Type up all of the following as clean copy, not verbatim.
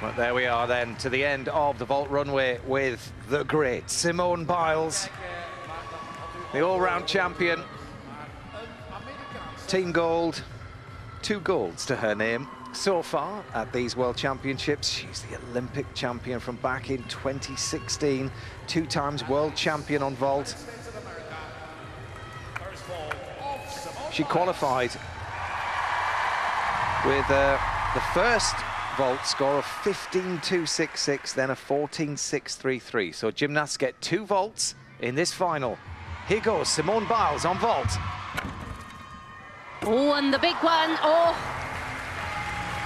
But there we are then, to the end of the vault runway with the great Simone Biles, the all-round champion. Team gold, 2 golds to her name so far at these World Championships. She's the Olympic champion from back in 2016, 2 times world champion on vault. She qualified with the first vault score of 15.266, then a 14.633. So gymnasts get 2 vaults in this final. Here goes Simone Biles on vault. Oh, and the big one. Oh,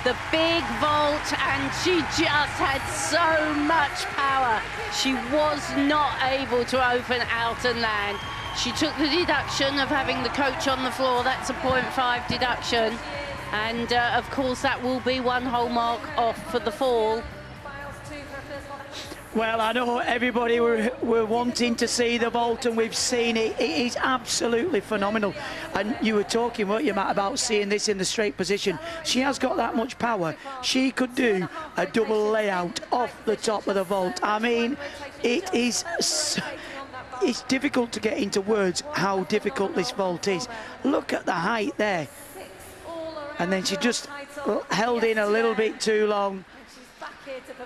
the big vault, and she just had so much power. She was not able to open out and land. She took the deduction of having the coach on the floor. That's a 0.5 deduction. And, of course, that will be 1 whole mark off for the fall. Well, I know everybody were wanting to see the vault, and we've seen it. It is absolutely phenomenal. And you were talking, weren't you, Matt, about seeing this in the straight position. She has got that much power. She could do a double layout off the top of the vault. I mean, it is... It's difficult to get into words how difficult this vault is. Look at the height there. And then she just held in a little bit too long.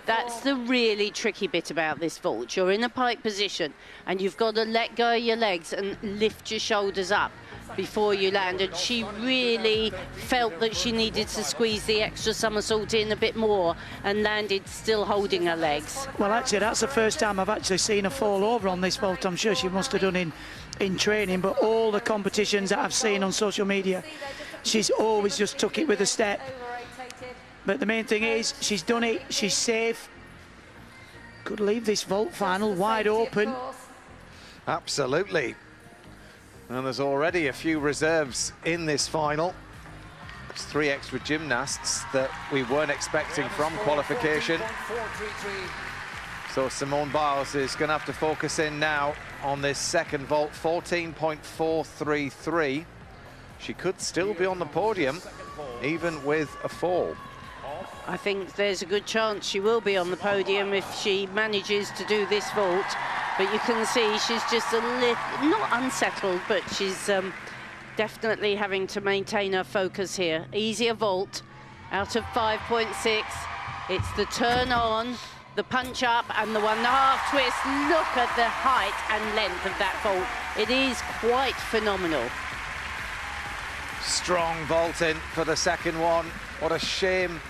That's the really tricky bit about this vault. You're in a pike position and you've got to let go of your legs and lift your shoulders up before you land. And she really felt that she needed to squeeze the extra somersault in a bit more and landed still holding her legs. Well, actually, that's the first time I've actually seen her fall over on this vault. I'm sure she must have done in training, but all the competitions that I've seen on social media, she's always just took it with a step. But the main thing is, she's done it, she's safe. Could leave this vault final wide open. Absolutely. And there's already a few reserves in this final. There's 3 extra gymnasts that we weren't expecting from qualification. So Simone Biles is going to have to focus in now on this second vault, 14.433. She could still be on the podium, even with a fall. I think there's a good chance she will be on the podium if she manages to do this vault. But you can see she's just a little, not unsettled, but she's definitely having to maintain her focus here. Easier vault out of 5.6. It's the turn on, the punch up, and the 1.5 twist. Look at the height and length of that vault. It is quite phenomenal. Strong vaulting for the second one. What a shame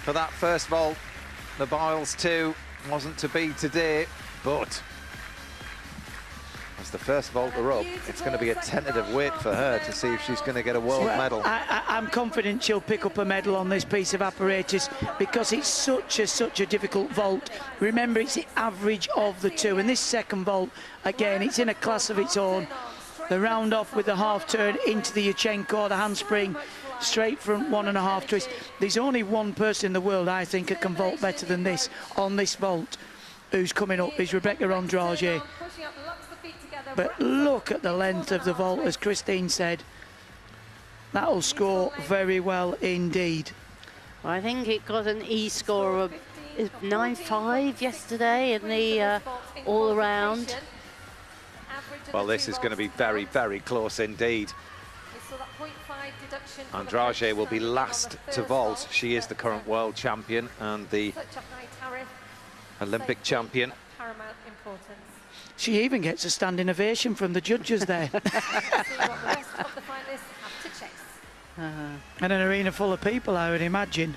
for that first vault. The Biles 2 wasn't to be today, but as the first vaulter up, it's going to be a tentative wait for her to see if she's going to get a world medal. I'm confident she'll pick up a medal on this piece of apparatus because it's such a difficult vault. Remember, it's the average of the 2, and this second vault, again, it's in a class of its own. The round off with the half turn into the Yurchenko, the handspring, straight front 1.5 twist. There's only one person in the world, I think, who can vault better than this on this vault, who's coming up, is Rebecca Andrade. But look at the length of the vault, as Christine said. That'll score very well indeed. I think it got an E score of 9.5 yesterday in the all-around. Well, this is going to be very, very close indeed. Andrade will be last to vault. She is the current world champion and the Olympic champion. She even gets a standing ovation from the judges there. And an arena full of people, I would imagine.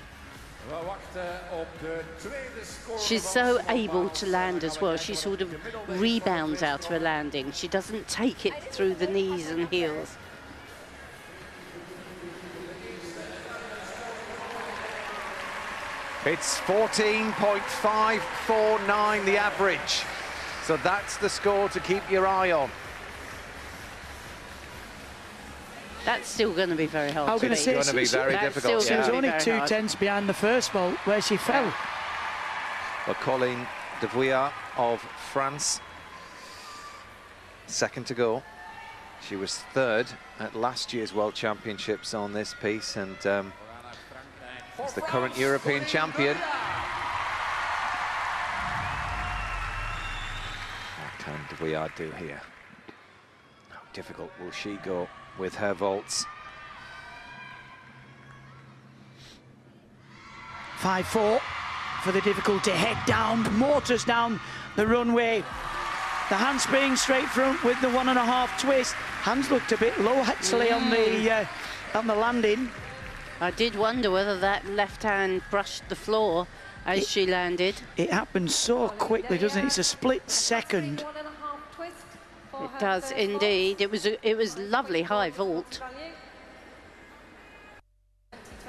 She's so able to land as well. She sort of rebounds out of her landing. She doesn't take it through the knees and heels. It's 14.549, the average. So that's the score to keep your eye on. That's still going to be very hard. I was going to say, it's going to be very difficult. She was only 2 tenths behind the first vault where she fell. Well, Colleen de Vouillard of France, second to go. She was 3rd at last year's World Championships on this piece, and is the current European champion. can De Vuillard do here? How difficult will she go with her vaults? 5-4 for the difficulty. Head down, motors down the runway. The handspring straight front with the 1.5 twist. Hands looked a bit low actually on the landing. I did wonder whether that left hand brushed the floor as she landed. It happened so quickly, doesn't it? It's a split second. It does indeed. It was lovely high vault.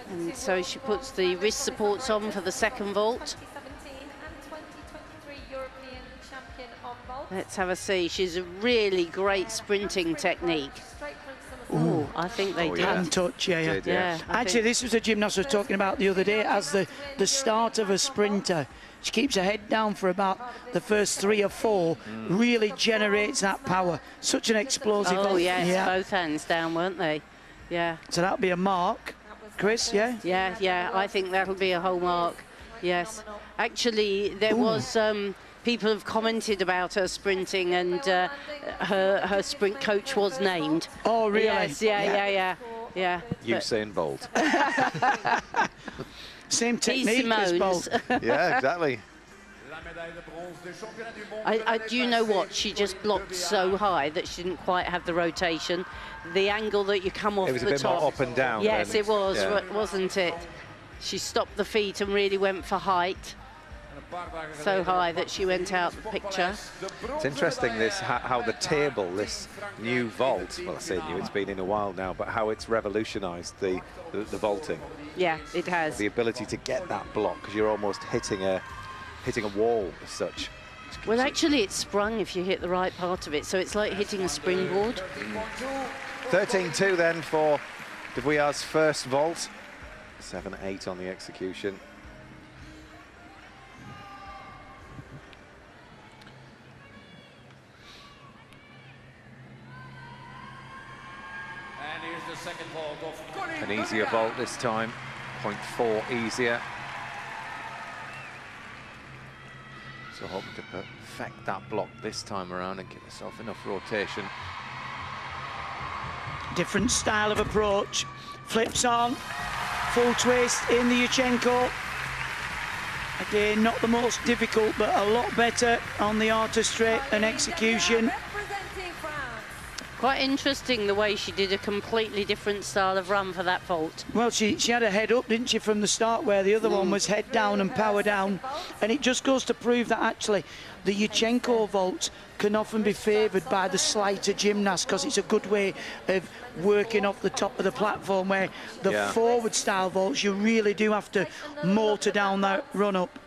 And so she puts the wrist supports on for the second vault. Let's have a see. She's a really great sprinting technique. Oh, I think they did. Hand touch, yeah. Actually, this was a gymnast I was talking about the other day as the start of a sprinter. She keeps her head down for about the first 3 or 4, really generates that power. Such an explosive. Oh, yes, both hands down, weren't they? Yeah. So that'll be a mark. Chris, yeah? Yeah, I think that'll be a whole mark, yes. Actually, there was... people have commented about her sprinting, and her sprint coach was named. Oh, really? Yes, yeah. Usain Bolt. Same technique as Bolt. Yeah, exactly. Do you know what? She just blocked so high that she didn't quite have the rotation. The angle that you come off the top. It was a bit more up and down. Yes, it was, wasn't it? She stopped the feet and really went for height. So high that she went out the picture. It's interesting how the table, this new vault, well I say new, it's been in a while now, but how it's revolutionised the vaulting. Yeah, it has. The ability to get that block, because you're almost hitting a wall as such. Well, actually it's sprung if you hit the right part of it, so it's like hitting a springboard. 13-2 then for De Vuillard's first vault. 7-8 on the execution. An easier vault this time, 0.4 easier. So hoping to perfect that block this time around and give herself enough rotation. Different style of approach. Flips on, full twist in the Yurchenko. Again, not the most difficult, but a lot better on the artistry and execution. Quite interesting the way she did a completely different style of run for that vault. Well, she had a head up, didn't she, from the start, where the other one was head down and power down. And it just goes to prove that actually the Yurchenko vaults can often be favoured by the slighter gymnast, because it's a good way of working off the top of the platform, where the forward style vaults, you really do have to motor down that run up.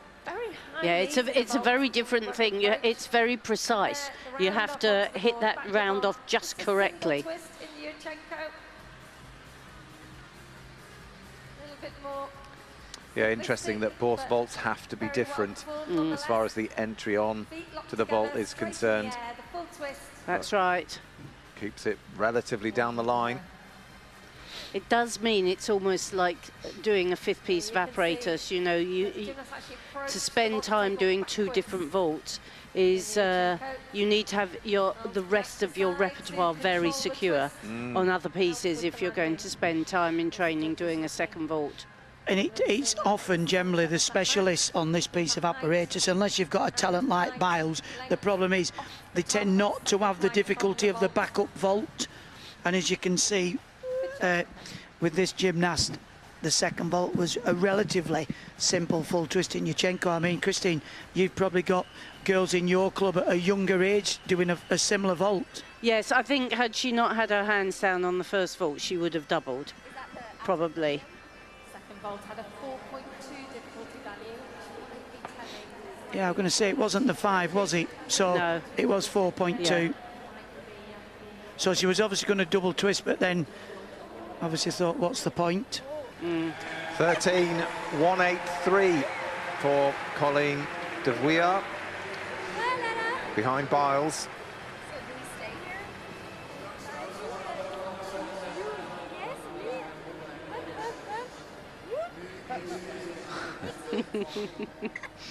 Yeah, it's a very different thing. It's very precise. You have to hit that round off just correctly. Yeah, interesting that both vaults have to be different as far as the entry on to the vault is concerned. That's right. Keeps it relatively down the line. It does mean it's almost like doing a 5th piece of apparatus. You know, to spend time doing 2 different vaults is you need to have the rest of your repertoire very secure on other pieces if you're going to spend time in training doing a second vault. And it's often generally the specialists on this piece of apparatus, unless you've got a talent like Biles. The problem is they tend not to have the difficulty of the backup vault. And as you can see with this gymnast, the second vault was a relatively simple full twist in Yurchenko. I mean, Christine, you've probably got girls in your club at a younger age doing a similar vault. Yes, I think had she not had her hands down on the first vault, she would have doubled, probably. Second vault had a 4.2 difficulty value. Yeah, I'm going to say it wasn't the 5, was it? So no. It was 4.2. Yeah. So she was obviously going to double twist, but then obviously thought, what's the point? 13-183 for Colleen De Vuillard. Behind Biles.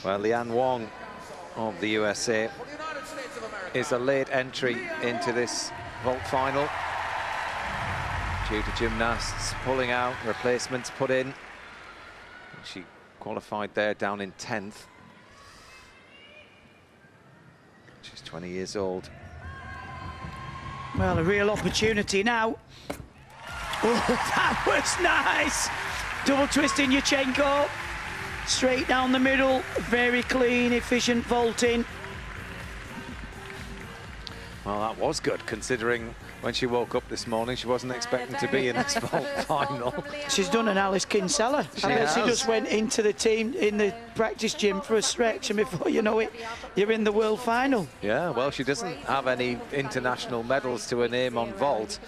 Well, Lian Wong of the USA is a late entry into this vault final due to gymnasts pulling out, replacements put in. She qualified there down in 10th. She's 20 years old. Well, a real opportunity now. Oh, that was nice. Double twist in Yurchenko. Straight down the middle. Very clean, efficient vaulting. Well, that was good, considering when she woke up this morning, she wasn't expecting to be in this vault final. She's done an Alice Kinsella. She has. She just went into the team in the practice gym for a stretch, and before you know it, you're in the world final. Yeah, well, she doesn't have any international medals to her name on vault.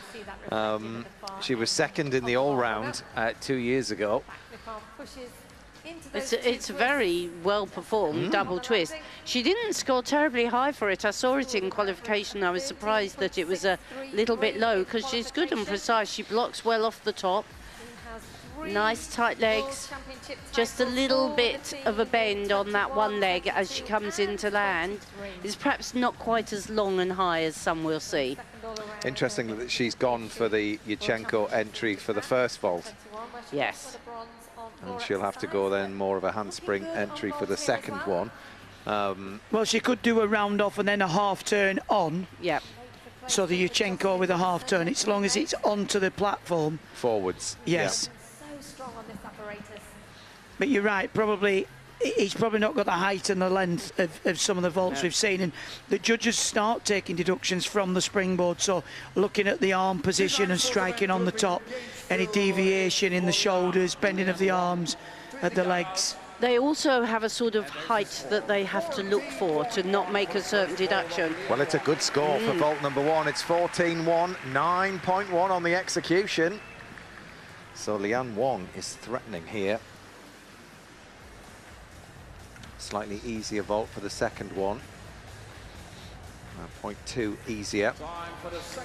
She was second in the all-round 2 years ago. It's a very well performed double twist. She didn't score terribly high for it. I saw it in qualification. I was surprised that it was a little bit low because she's good and precise. She blocks well off the top. Nice tight legs. Just a little bit of a bend on that one leg as she comes into land. It's perhaps not quite as long and high as some will see. Interesting that she's gone for the Yurchenko entry for the first vault. Yes. And she'll have to go then more of a handspring entry for the second one. Well, she could do a round off and then a half turn on. Yep. So the Yurchenko with a half turn, as long as it's onto the platform. Forwards. Yes. Yeah. So strong on this apparatus. But you're right, probably he's probably not got the height and the length of some of the vaults we've seen, and the judges start taking deductions from the springboard, so looking at the arm position and striking on the top, any deviation in the shoulders, bending of the arms at the legs. They also have a sort of height that they have to look for to not make a certain deduction. Well, it's a good score for vault number one. It's 14-1, 9.1 on the execution. So Lian Wong is threatening here. Slightly easier vault for the second one. 0.2 easier.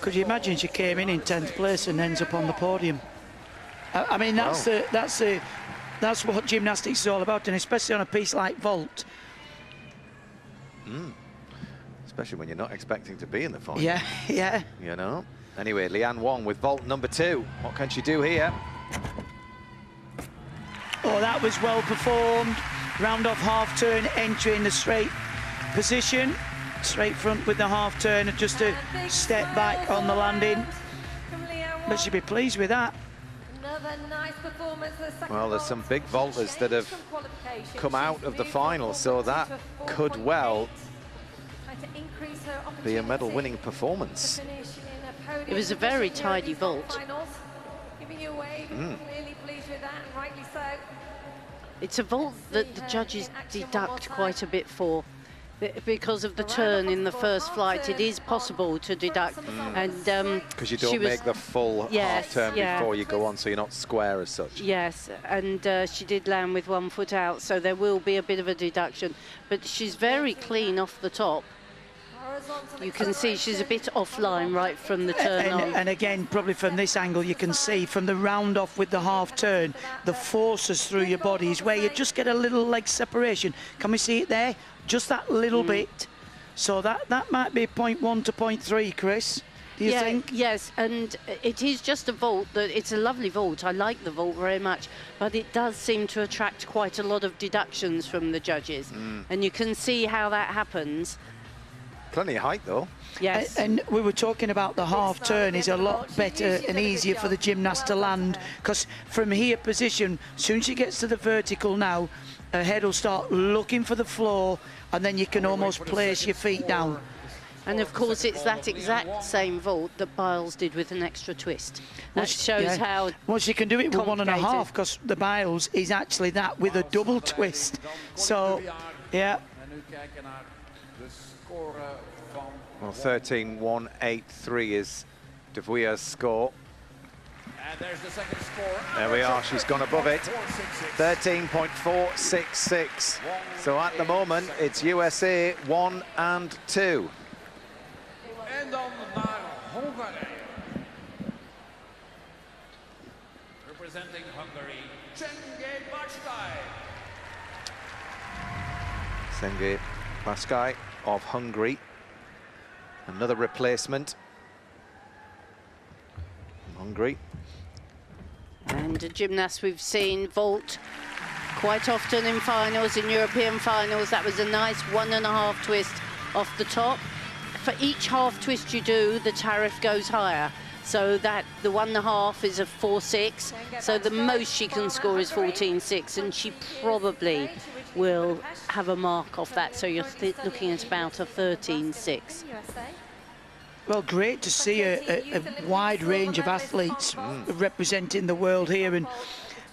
Could you imagine she came in 10th place and ends up on the podium? I mean, that's what gymnastics is all about, and especially on a piece like vault. Especially when you're not expecting to be in the final. Yeah, yeah. You know. Anyway, Lian Wong with vault number 2. What can she do here? Oh, that was well performed. Round off half turn, entry in the straight position. Straight front with the half turn, and just a step back on the landing. But she'd be pleased with that. Well, there's some big vaulters that have come out of the final, so that could well be a medal-winning performance. It was a very tidy vault. It's a vault that the judges deduct quite a bit for. Because of the turn in the first flight, it is possible to deduct. And because you don't make the full half turn before you go on, so you're not square as such. Yes, and she did land with 1 foot out, so there will be a bit of a deduction. But she's very clean off the top. You can see she's a bit offline right from the turn on. And again, probably from this angle, you can see from the round off with the half turn, the forces through your body is where you just get a little leg separation. Can we see it there? Just that little bit. So that might be 0.1 to 0.3, Chris. Do you think? Yes, and it is just a vault. It's a lovely vault. I like the vault very much, but it does seem to attract quite a lot of deductions from the judges. And you can see how that happens. Plenty of height, though. Yes. And we were talking about the half turn is a lot better and easier for the gymnast to land, because from here position, as soon as she gets to the vertical now, her head will start looking for the floor, and then you can almost place your feet down. And of course, it's that exact same vault that Biles did with an extra twist. That shows how. Well, she can do it with 1.5, because the Biles is actually that with a double twist. So, yeah. Well, 13.183 is De Vuiller's score. And there's the second score. There we are, she's gone above it. 13.466. So at the moment, it's USA 1 and 2. En dan naar Hongarije. Representing Hungary, Cenge Bajtai. Senge Paskai of Hungary. Another replacement. Hungary. And a gymnast we've seen vault quite often in finals, in European finals. That was a nice 1.5 twist off the top. For each half twist you do, the tariff goes higher. So that the 1.5 is a 4.6. So the most she can score is 14.6, and she probably will have a mark off that. So you're looking at about a 13.6. Well, great to see a wide range of athletes representing the world here, and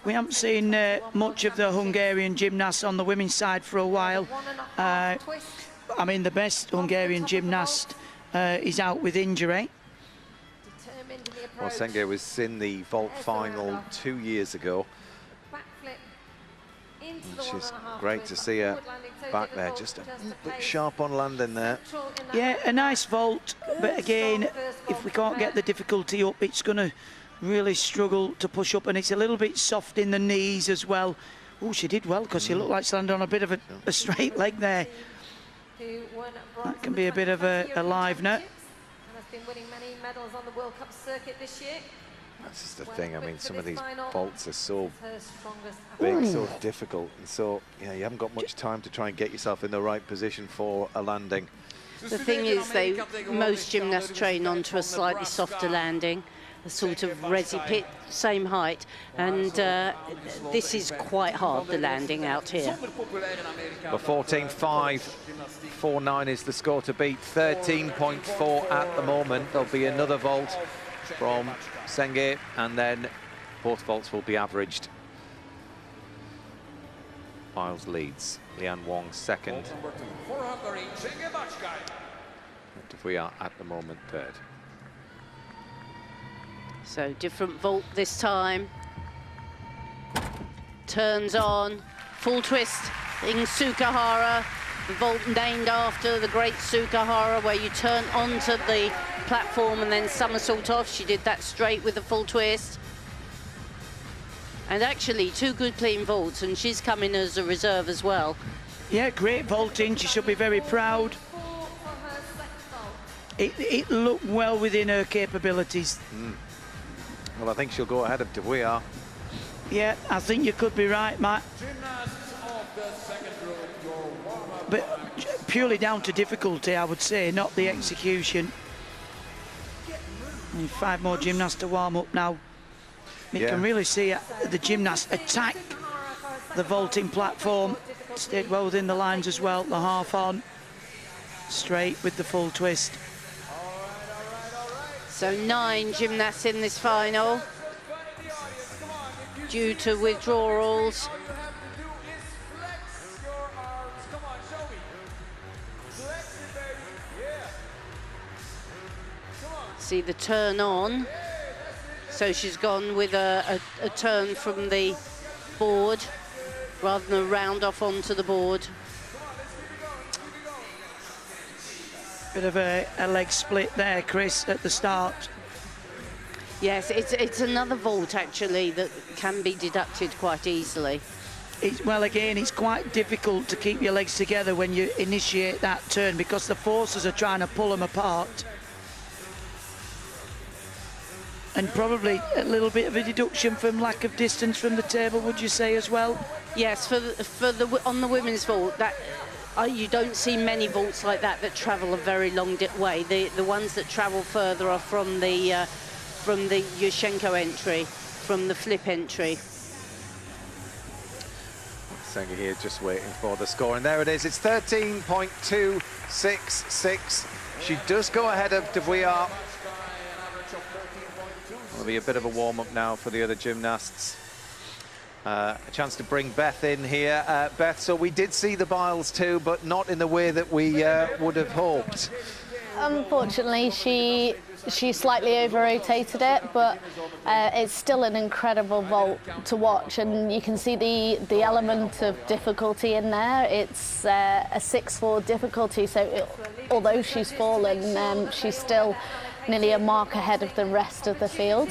we haven't seen much of the Hungarian gymnasts on the women's side for a while. I mean, the best Hungarian gymnast is out with injury. Well, Senge was in the vault final 2 years ago. And she's great to see her back there, just a bit sharp on landing there. Yeah, a nice vault, but again, if we can't get the difficulty up, it's going to really struggle to push up, and it's a little bit soft in the knees as well. Oh, she did well, because she looked like she landed on a bit of a straight leg there. That can be a bit of a livener. Been winning many medals on the World Cup circuit this year. That's just the thing. I mean, some of these vaults are so big, so difficult, and so you haven't got much time to try and get yourself in the right position for a landing. The thing is, most gymnasts train onto a slightly softer landing, a sort of resi pit, same height, and this is quite hard, the landing out here. But 14.5, 4.9 is the score to beat. 13.4 at the moment. There'll be another vault from Senge, and then both vaults will be averaged. Biles leads. Lian Wong second. If we are at the moment third. So different vault this time. Turns on, full twist in Sukahara. The vault named after the great Sukahara, where you turn onto the platform and then somersault off. She did that straight with the full twist. And actually, 2 good clean vaults, and she's coming as a reserve as well. Yeah, great vaulting. She should be very proud. It looked well within her capabilities. Well, I think she'll go ahead of De Vuillard. Yeah, I think you could be right, Matt. But purely down to difficulty, I would say, not the execution. And 5 more gymnasts to warm up now. You can really see the gymnasts attack the vaulting platform. Stayed well within the lines as well, the half on. Straight with the full twist. So 9 gymnasts in this final due to withdrawals. See the turn on. So she's gone with a turn from the board rather than a round off onto the board. Bit of a leg split there, Chris, at the start. Yes, it's another vault actually that can be deducted quite easily. Well, again, it's quite difficult to keep your legs together when you initiate that turn, because the forces are trying to pull them apart. And probably a little bit of a deduction from lack of distance from the table, would you say, as well? Yes, on the women's vault, that you don't see many vaults like that travel a very long way. The ones that travel further are from the Yushchenko entry, from the flip entry. Senge here just waiting for the score, and there it is. It's 13.266. She does go ahead of De Vuillard. Will be a bit of a warm-up now for the other gymnasts. A chance to bring Beth in here. Beth, so we did see the Biles too, but not in the way that we would have hoped. Unfortunately, she slightly over-rotated it, but it's still an incredible vault to watch, and you can see the element of difficulty in there. It's a 6-4 difficulty, so although she's fallen, she's still nearly a mark ahead of the rest of the field.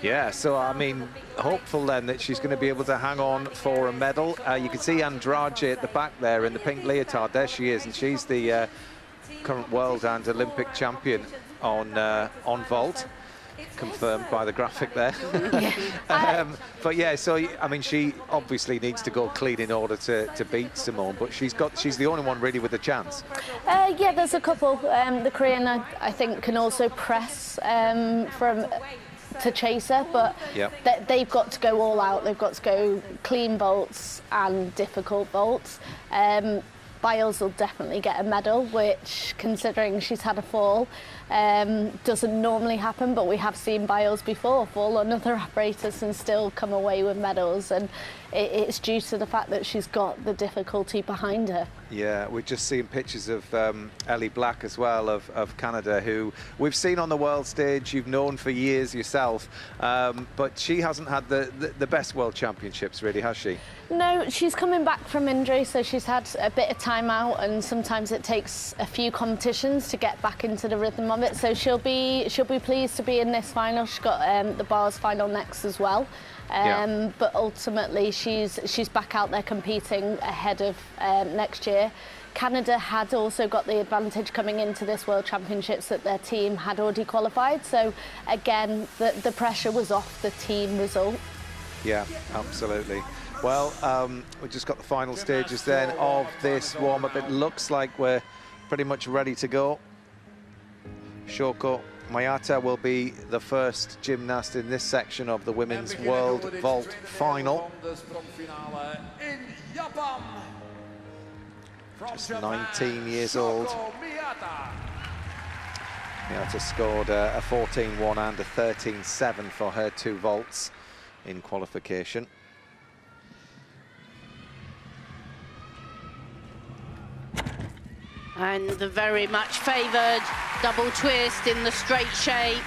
Yeah, so I mean, hopeful then that she's going to be able to hang on for a medal. You can see Andrade at the back there in the pink leotard. There she is, and she's the current world and Olympic champion on vault. Confirmed by the graphic there. But yeah, so I mean, she obviously needs to go clean in order to beat Simone, but she's the only one really with a chance. Yeah, there's a couple. The Korean, I think, can also press to chase her, but they've got to go all out. They've got to go clean vaults and difficult vaults. Biles will definitely get a medal, which, considering she's had a fall, doesn't normally happen, but we have seen Biles before fall on other apparatus and still come away with medals, and it's due to the fact that she's got the difficulty behind her. Yeah, we're just seeing pictures of Ellie Black as well, of Canada, who we've seen on the world stage, you've known for years yourself, but she hasn't had the best world championships, really, has she? No, she's coming back from injury, so she's had a bit of time out, and sometimes it takes a few competitions to get back into the rhythm of it. So she'll be pleased to be in this final. She's got the bars final next as well. But ultimately she's back out there competing ahead of next year. Canada had also got the advantage coming into this World Championships that their team had already qualified. So again, the pressure was off the team result. Yeah, absolutely. Well, we've just got the final stages then of this warm-up. It looks like we're pretty much ready to go. Shoko Mayata will be the first gymnast in this section of the Women's World Vault Final. Just 19 years old. Mayata scored a 14-1 and a 13-7 for her 2 vaults in qualification. And the very much favoured double twist in the straight shape.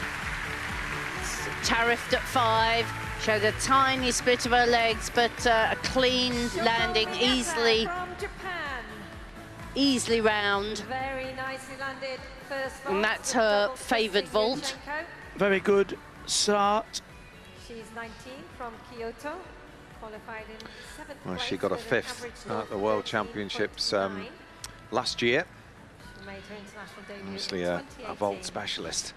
Tariffed at 5. Showed a tiny split of her legs, but a clean landing, easily round. Very nicely landed first vault. And that's her favoured vault. Very good start. She's 19 from Kyoto, qualified in 7th Well, place she got a with an 5th average at the World Championships last year. Made her international debut in Obviously a 2018. vault specialist.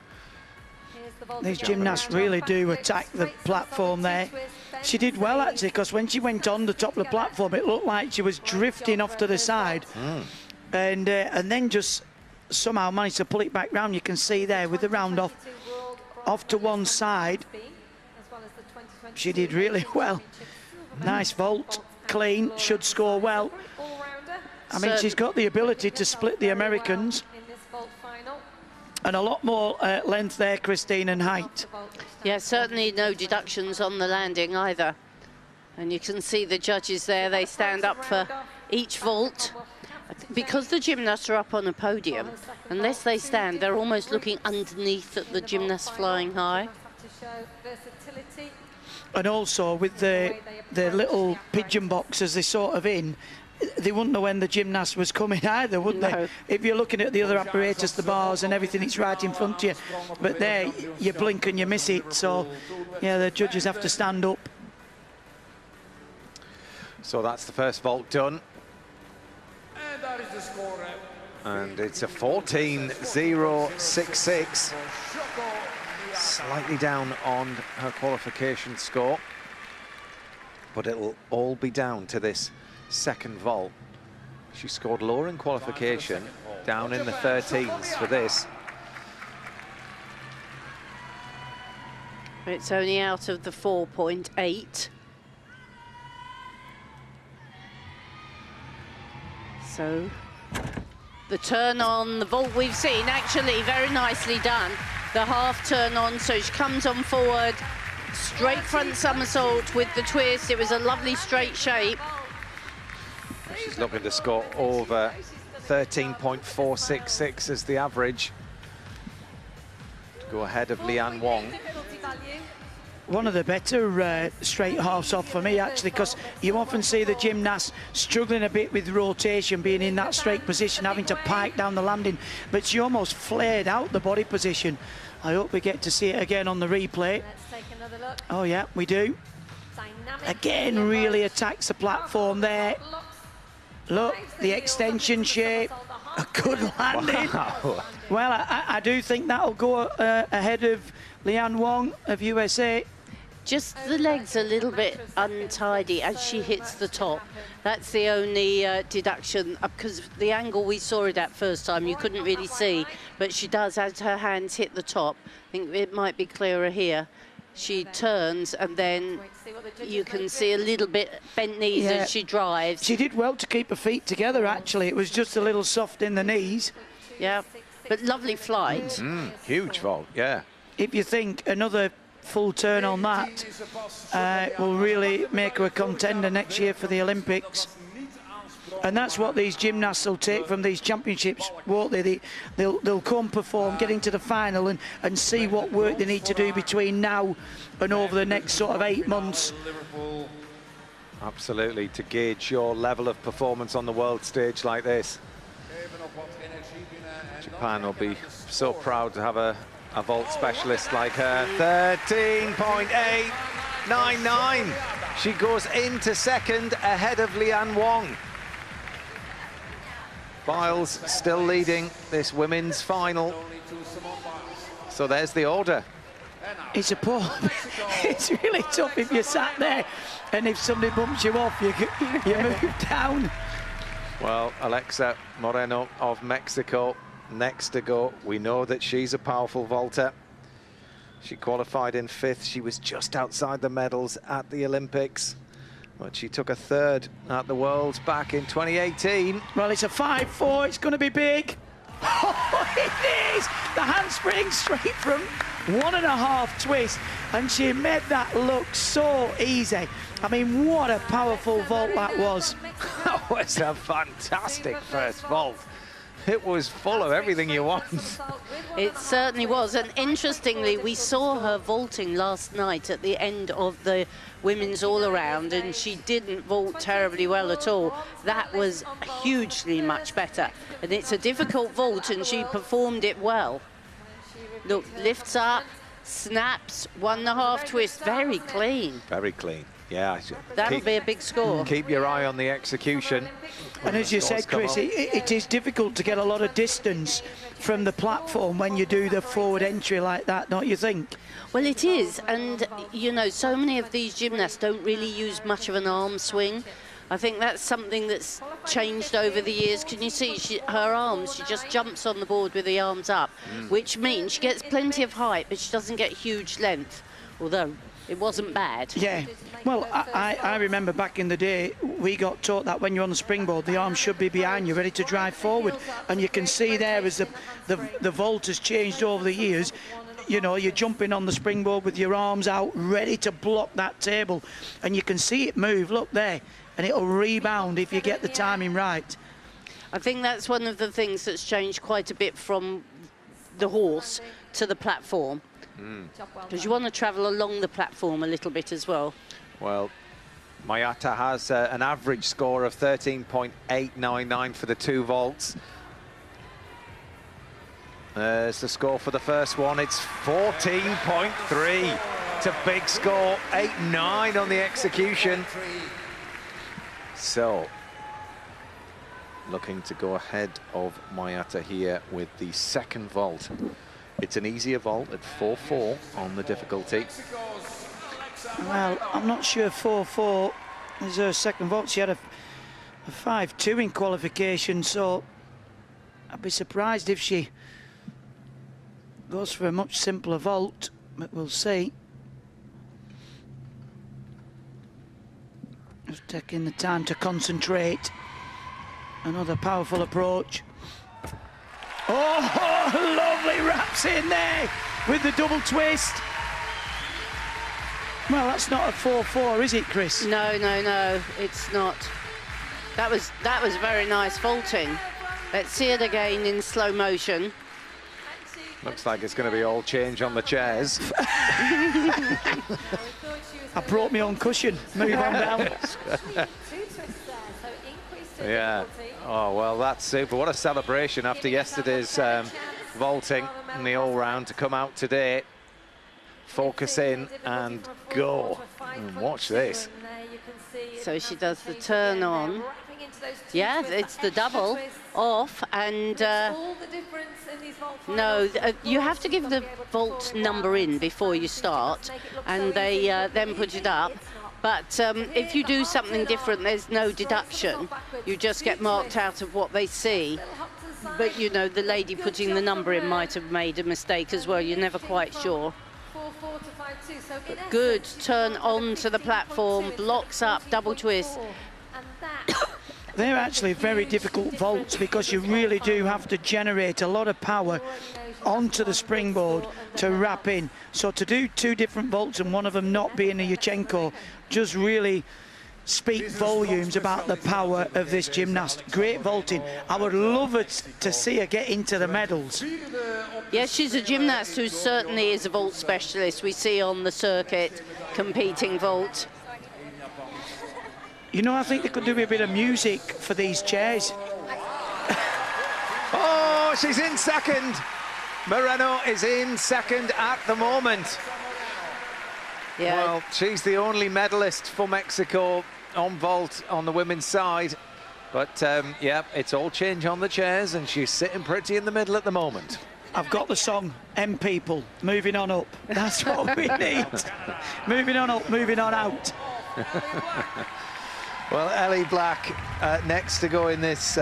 Here's the vault These again. gymnasts really do attack the platform there. She did well, actually, because when she went on the top of the platform, it looked like she was drifting off to the side. And then just somehow managed to pull it back round. You can see there with the round off to one side. She did really well. Nice vault, clean, should score well. I mean, she's got the ability to split the Americans. And a lot more length there, Christine, and height. Yeah, certainly no deductions on the landing either. And you can see the judges there, they stand up for each vault. Because the gymnasts are up on a podium, unless they stand, they're almost looking underneath at the gymnasts flying high. And also with the little pigeon boxes they're sort of in, they wouldn't know when the gymnast was coming either, wouldn't they? If you're looking at the other apparatus, the bars and everything, it's right in front of you. But there, you blink and you miss it. So, yeah, the judges have to stand up. So that's the first vault done. And that is the score. And it's a 14.066. Slightly down on her qualification score. But it'll all be down to this second vault. She scored lower in qualification, down in the 13s for this. It's only out of the 4.8. So the turn on the vault we've seen, actually very nicely done. The half turn on, so she comes on forward, straight front somersault with the twist. It was a lovely straight shape. She's looking to score over 13.466 as the average to go ahead of Lian Wong. One of the better straight halves off for me, actually, because you often see the gymnasts struggling a bit with rotation, being in that straight position, having to pike down the landing, but she almost flared out the body position. I hope we get to see it again on the replay. Let's take another another look. Oh, yeah, we do. Dynamic Again, approach. really attacks the platform there. Look, the extension shape. A good landing. Wow. Well, I do think that'll go ahead of Lian Wong of USA. Just the legs a little bit untidy as she hits the top. That's the only deduction, because the angle we saw it at first time you couldn't really see, but she does as her hands hit the top. I think it might be clearer here. She turns and then you can see a little bit bent knees as she drives. She did well to keep her feet together, actually. It was just a little soft in the knees. Yeah, but lovely flight. Huge vault, yeah. If you think another full turn on that will really make her a contender next year for the Olympics. And that's what these gymnasts will take from these championships, won't they? They'll come perform, get into the final and see what work they need to do between now and over the next sort of 8 months. Absolutely, to gauge your level of performance on the world stage like this. Japan will be so proud to have a vault specialist like her. 13.899. She goes into second ahead of Lian Wong. Biles still leading this women's final. So there's the order. It's appalling. It's really tough if you sat there and if somebody bumps you off, you move down. Well, Alexa Moreno of Mexico next to go. We know that she's a powerful vaulter. She qualified in 5th. She was just outside the medals at the Olympics, but she took a 3rd at the Worlds back in 2018. Well, it's a 5-4. It's going to be big. Oh, it is! The handspring straight from 1.5 twist, and she made that look so easy. I mean, what a powerful vault that was. That was a fantastic first vault. It was full of everything you want. It certainly was, and interestingly, we saw her vaulting last night at the end of the women's all-around, and she didn't vault terribly well at all. That was hugely much better, and it's a difficult vault, and she performed it well. Look, lifts up, snaps, 1.5 twist, very clean. Very clean, yeah. That'll be a big score. Keep your eye on the execution. And as you said, Chris, it is difficult to get a lot of distance from the platform when you do the forward entry like that, don't you think? Well, it is, and you know, so many of these gymnasts don't really use much of an arm swing. I think that's something that's changed over the years. Can you see her arms? She just jumps on the board with the arms up, which means she gets plenty of height, but she doesn't get huge length, although it wasn't bad. Yeah, well, I remember back in the day, we got taught that when you're on the springboard, the arms should be behind you, ready to drive forward. And you can see there as the vault has changed over the years. You know, you're jumping on the springboard with your arms out, ready to block that table. And you can see it move, look there. And it'll rebound if you get the timing right. I think that's one of the things that's changed quite a bit from the horse to the platform. Because you want to travel along the platform a little bit as well. Well, Mayata has an average score of 13.899 for the 2 vaults. There's the score for the first one. It's 14.3. It's a big score. 8.9 on the execution. So, looking to go ahead of Mayata here with the second vault. It's an easier vault at 4-4 on the difficulty. Well, I'm not sure 4-4 is her second vault. She had a 5-2 in qualification, so I'd be surprised if she goes for a much simpler vault, but we'll see. Just taking the time to concentrate. Another powerful approach. Oh, lovely wraps in there with the double twist. Well, that's not a 4-4, is it, Chris? No, it's not. That was very nice vaulting. Let's see it again in slow motion. Looks like it's going to be all change on the chairs. I brought my own cushion. Move on down. Yeah. Oh, well, that's super. What a celebration after yesterday's vaulting in the all-round to come out today Focus in and go. And watch this. So she does the turn on. Yeah, it's the double off, and no, you have to give the vault number in before you start, and they then put it up. But if you do something different, there's no deduction. You just get marked out of what they see. But, you know, the lady putting the number in might have made a mistake as well. You're never quite sure. But good turn onto the platform, blocks up, double twist. They're actually very difficult vaults because you really do have to generate a lot of power onto the springboard to wrap in. So to do two different vaults and one of them not being a Yurchenko just really speak volumes about the power of this gymnast. Great vaulting. I would love it to see her get into the medals. Yes, she's a gymnast who certainly is a vault specialist. We see on the circuit competing vault. You know, I think they could do a bit of music for these chairs. Oh, she's in second. Moreno is in second at the moment. Yeah. Well, she's the only medalist for Mexico on vault on the women's side. But, yeah, it's all change on the chairs, and she's sitting pretty in the middle at the moment. I've got the song, M People, moving on up. That's what we need. Moving on up, moving on out. Well, Ellie Black next to go in this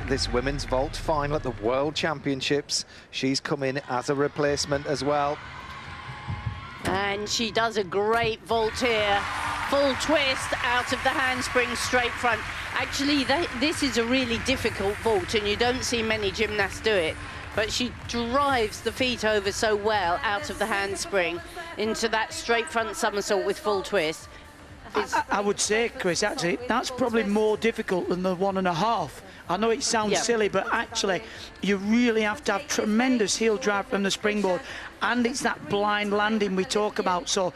this women's vault final at the World Championships. She's come in as a replacement as well. And she does a great vault here. Full twist out of the handspring, straight front. Actually, this is a really difficult vault, and you don't see many gymnasts do it. But she drives the feet over so well out of the handspring into that straight front somersault with full twist. I would say, Chris, actually, that's probably more difficult than the 1.5. I know it sounds silly, but actually, you really have to have tremendous heel drive from the springboard, and it's that blind landing we talk about. So,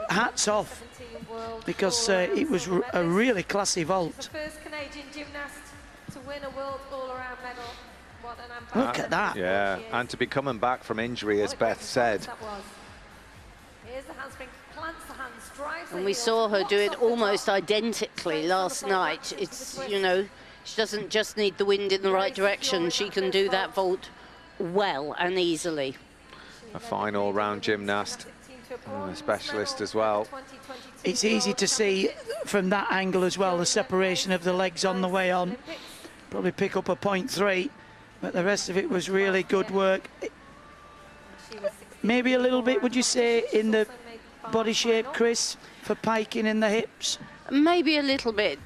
hats off, because it was a really classy vault. First Canadian gymnast to win a world all-around medal. What an Look at that. Yeah, and to be coming back from injury, as Beth said. Here's the handspring, plants the hands, drives And we saw her do it almost identically last night. It's, you know, she doesn't just need the wind in the right direction. She can do that vault well and easily. A fine all-round gymnast and a specialist as well. It's easy to see from that angle as well, the separation of the legs on the way on. Probably pick up a 0.3, but the rest of it was really good work. Maybe a little bit, would you say, in the body shape, Chris, for piking in the hips? Maybe a little bit.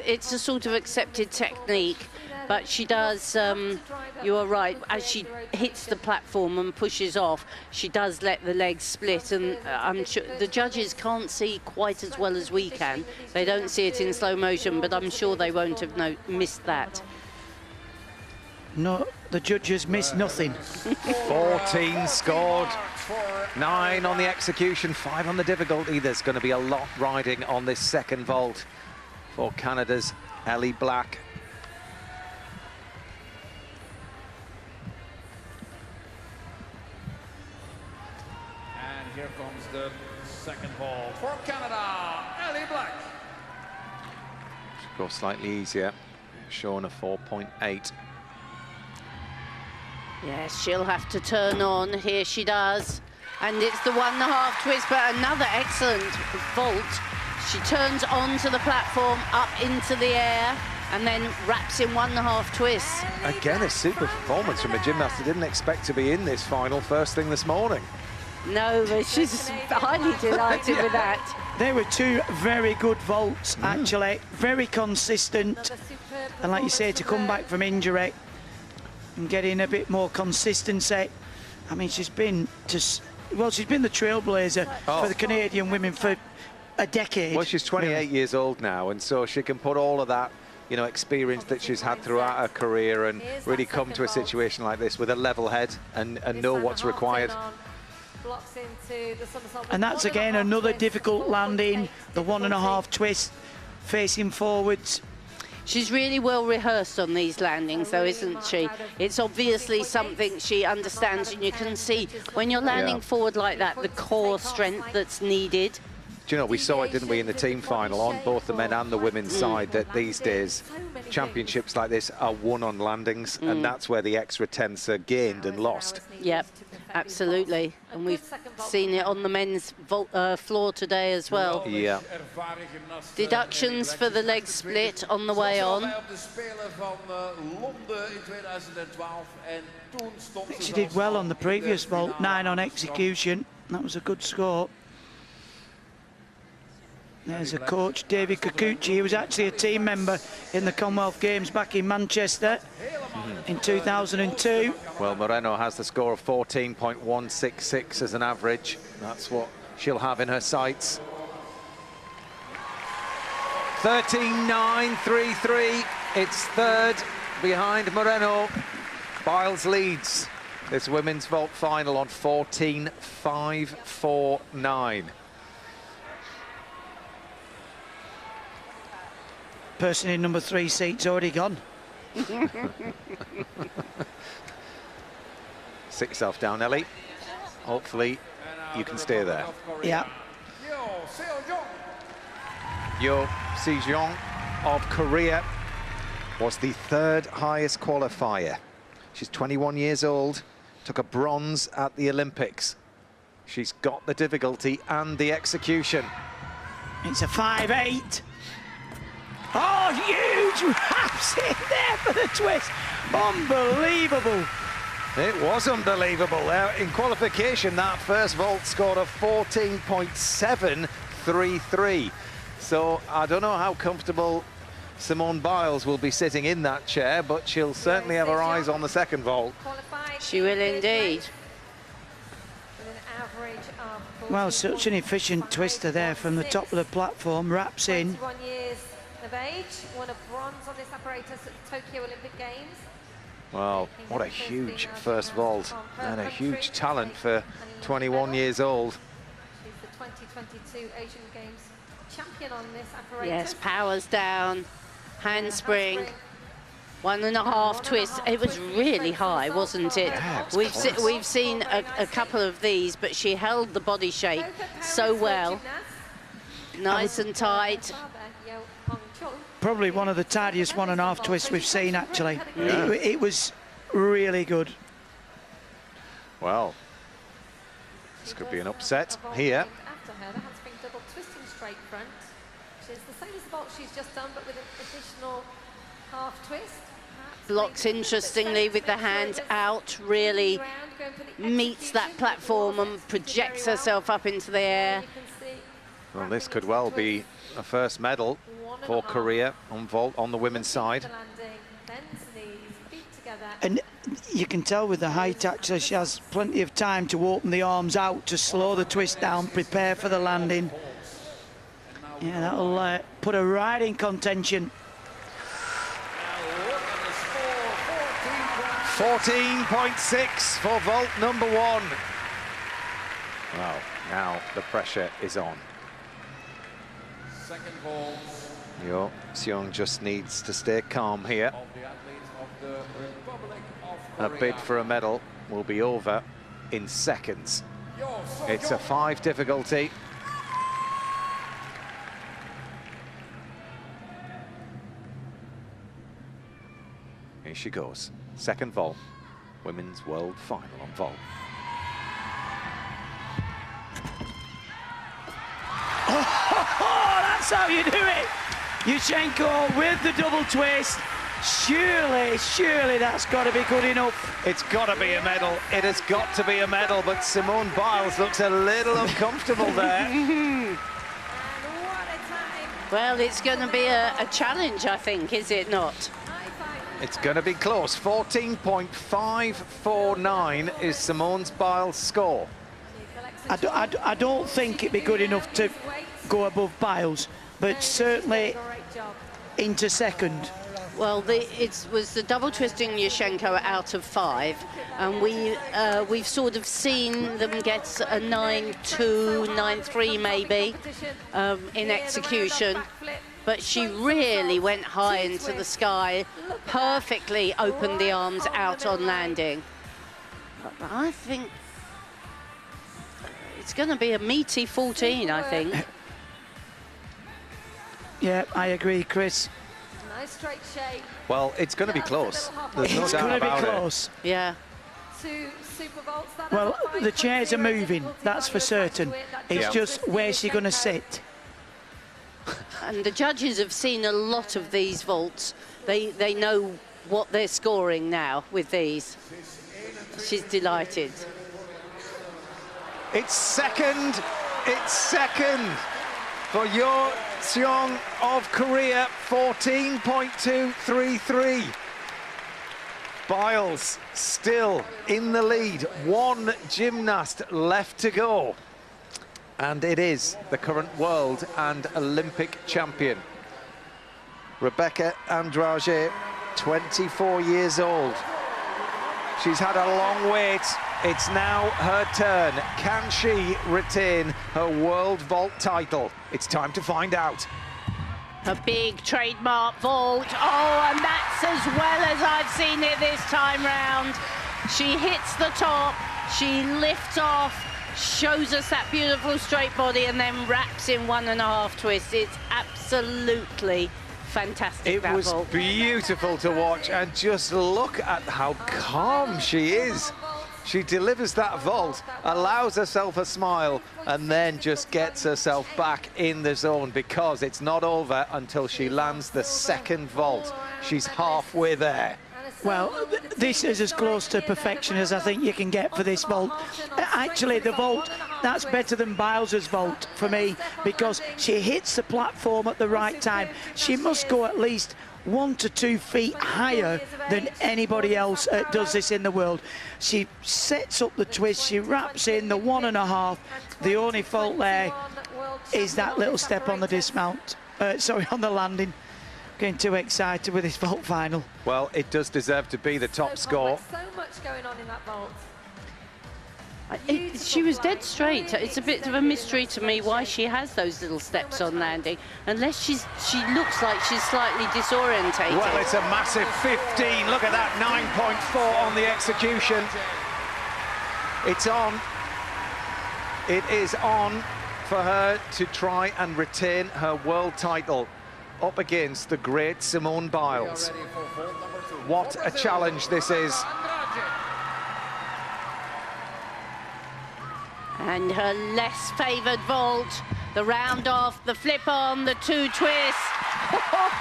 It's a sort of accepted technique, but she does, you are right, as she hits the platform and pushes off, she does let the legs split, and I'm sure the judges can't see quite as well as we can. They don't see it in slow motion, but I'm sure they won't have missed that. No, the judges missed nothing. 14 scored, 9 on the execution, 5 on the difficulty. There's going to be a lot riding on this second vault for Canada's Ellie Black. And here comes the second ball for Canada, Ellie Black. Should go slightly easier, showing a 4.8. Yes, she'll have to turn on. Here she does. And it's the 1.5 twist, but another excellent vault. She turns onto the platform, up into the air, and then wraps in 1.5 twists. Again, a super performance from a gymnast who didn't expect to be in this final first thing this morning. No, but she's highly delighted with that. There were two very good vaults, actually. Very consistent. And like you say, to come back from injury and getting a bit more consistency. I mean, she's been the trailblazer for the Canadian women for a decade. Well, she's 28 years old now, and so she can put all of that, you know, experience that she's had throughout her career and really come to a situation like this with a level head and know what's required. And that's again another difficult landing, the 1.5 twist facing forwards. She's really well rehearsed on these landings, though, isn't she? It's obviously something she understands, and you can see when you're landing forward like that, the core strength that's needed. Do you know, we saw it, didn't we, in the team final on both the men and the women's side, that these days championships like this are won on landings, and that's where the extra tenths are gained and lost. Yep, absolutely. And we've seen it on the men's floor today as well. Yeah. Deductions for the leg split on the way on. She did well on the previous vault, 9 on execution. That was a good score. There's a coach, David Kikuchi. He was actually a team member in the Commonwealth Games back in Manchester in 2002. Well, Moreno has the score of 14.166 as an average. That's what she'll have in her sights. 13.933. It's third behind Moreno. Biles leads this women's vault final on 14.549. Person in number 3 seat's already gone. Sit yourself down, Ellie. Hopefully you can stay there. Yeah. Yo Si-jeong of Korea was the third highest qualifier. She's 21 years old, took a bronze at the Olympics. She's got the difficulty and the execution. It's a 5-8. Oh, huge wraps in there for the twist. Unbelievable. It was unbelievable. In qualification, that first vault scored a 14.733. So I don't know how comfortable Simone Biles will be sitting in that chair, but she'll certainly have her eyes on the second vault. She will indeed. Well, such an efficient twister there from the top of the platform, wraps in. 21 years of age, won a bronze on this apparatus at the Tokyo Olympic Games. Well, what a huge first vault and a huge talent for 21 years old. She's the 2022 Asian Games champion on this apparatus. Yes, powers down, handspring, 1.5 twist. It was really high, wasn't it? Yeah, We've seen a couple of these, but she held the body shape so well. Nice and tight. Probably one of the tidiest 1.5 twists we've seen, actually. Yeah. It was really good. Well, this could be an upset here. After her, the handspring double twisting straight front, which is the same as the vault she's just done, but with an additional half twist. Blocks interestingly with the hands out, really meets that platform and projects herself up into the air. Well, this could well be a first medal for Korea on vault on the women's side. And you can tell with the height, actually, she has plenty of time to open the arms out, to slow the twist down, prepare for the landing. Yeah, that'll put her right in contention. 14.6 for vault number 1. Well, now the pressure is on. Second vault. Yo Seong just needs to stay calm here. A bid for a medal will be over in seconds. It's a 5 difficulty. Here she goes. Second vault, women's world final on vault. Oh, that's how you do it. Yushchenko with the double twist. Surely that's got to be good enough. It's got to be a medal. It has got to be a medal, but Simone Biles looks a little uncomfortable there. Well, it's going to be a challenge, I think, is it not? It's going to be close. 14.549 is Simone Biles' score. I don't think it'd be good enough to go above Biles, but certainly into second. Well, it was the double twisting Yushchenko out of 5, and we've sort of seen them get a 9.2, 9.3 maybe in execution. but she really went high into the sky, perfectly opened the arms out on landing. But I think it's going to be a meaty 14, I think. Yeah, I agree, Chris. Nice straight shape. Well, it's going to be close. There's no It's doubt going to be about it. close. Yeah. Two super vaults. That Well, is a the chairs are 5.0 moving, difficulty that's for value attached certain. to it. That It's Yeah. does just assist where's the she going to tempo. sit? And the judges have seen a lot of these vaults. They know what they're scoring now with these. She's delighted. It's second for Yo Seong of Korea, 14.233. Biles still in the lead, one gymnast left to go. And it is the current world and Olympic champion. Rebecca Andrade, 24 years old. She's had a long wait. It's now her turn. Can she retain her world vault title? It's time to find out. A big trademark vault. Oh, and that's as well as I've seen it this time round. She hits the top, she lifts off, shows us that beautiful straight body and then wraps in 1.5 twists. It's absolutely fantastic. It was vault. beautiful to watch, and just look at how calm she is. She delivers that vault, allows herself a smile, and then just gets herself back in the zone, because it's not over until she lands the second vault. She's halfway there. Well, this is as close to perfection as I think you can get for this vault. Actually, the vault, that's better than Biles's vault for me, because she hits the platform at the right time. She must go at least 1 to 2 feet higher than anybody else does this in the world. She sets up the twist, she wraps in the 1.5. The only fault there is that little step on the dismount, on the landing. Getting too excited with this vault final. Well, it does deserve to be the top score. So much going on in that vault. She was dead straight. It's a bit of a mystery to me why she has those little steps on landing, unless she looks like she's slightly disorientated. Well, it's a massive 15. Look at that, 9.4 on the execution. It's on. It is on for her to try and retain her world title up against the great Simone Biles. What a challenge this is. And her less favoured vault, the round off, the flip on, the 2 twists.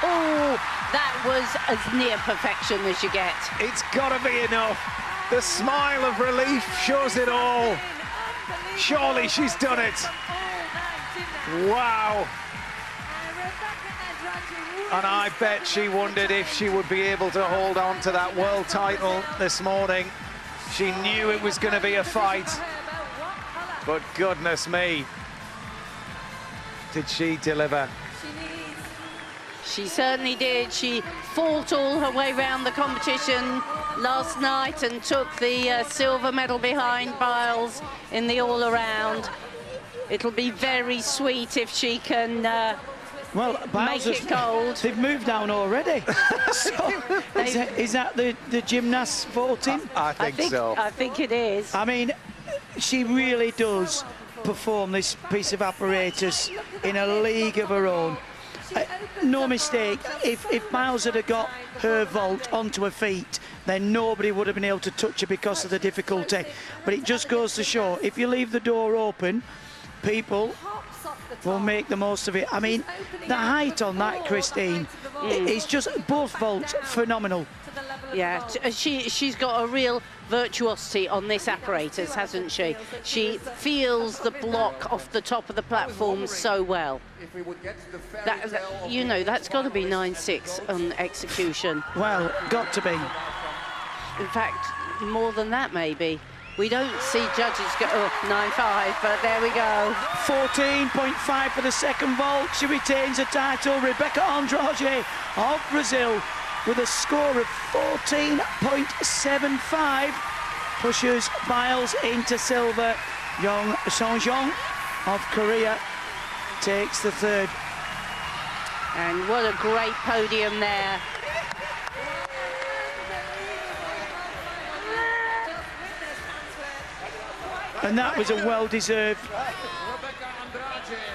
Oh, that was as near perfection as you get. It's got to be enough. The smile of relief shows it all. Surely she's done it. Wow. And I bet she wondered if she would be able to hold on to that world title this morning. She knew it was going to be a fight. But goodness me, did she deliver? She certainly did. She fought all her way around the competition last night and took the silver medal behind Biles in the all-around. It'll be very sweet if she can well, make it gold. They've moved down already. So, is that the gymnast's voting? I think so. I think it is. I mean, she really does perform this piece of apparatus in a league of her own. No mistake, if Biles had got her vault onto her feet, then nobody would have been able to touch her because of the difficulty. But it just goes to show, if you leave the door open, people will make the most of it. I mean, the height on that, Christine, is just both vaults phenomenal. Yeah, she's got a real virtuosity on this apparatus, hasn't she? She feels the block off the top of the platform so well. You know, that's got to be 9.6 on execution. Well, got to be. In fact, more than that, maybe. We don't see judges go 9.5, but there we go. 14.5 for the second vault. She retains the title. Rebecca Andrade of Brazil with a score of 14.75 pushes Biles into silver. Young Seong of Korea takes the third. And what a great podium there. And that was a well-deserved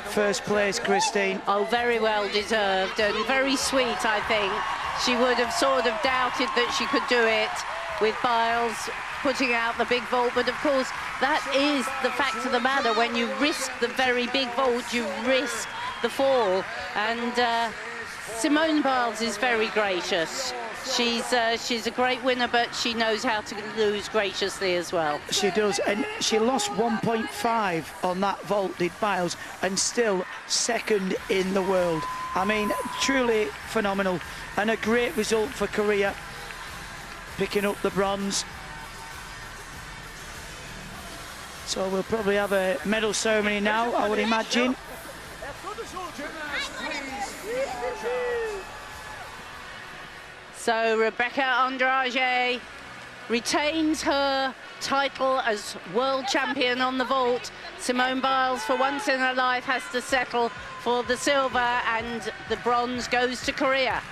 first place, Christine. Oh, very well deserved and very sweet, I think. She would have sort of doubted that she could do it with Biles putting out the big vault, but of course that is the fact of the matter. When you risk the very big vault, you risk the fall, and Simone Biles is very gracious. She's a great winner, but she knows how to lose graciously as well. She does, and she lost 1.5 on that vault, did Biles, and still second in the world. I mean, truly phenomenal, and a great result for Korea, picking up the bronze. So we'll probably have a medal ceremony now, I would imagine. So Rebecca Andrade retains her title as world champion on the vault. Simone Biles, for once in her life, has to settle for the silver, and the bronze goes to Korea.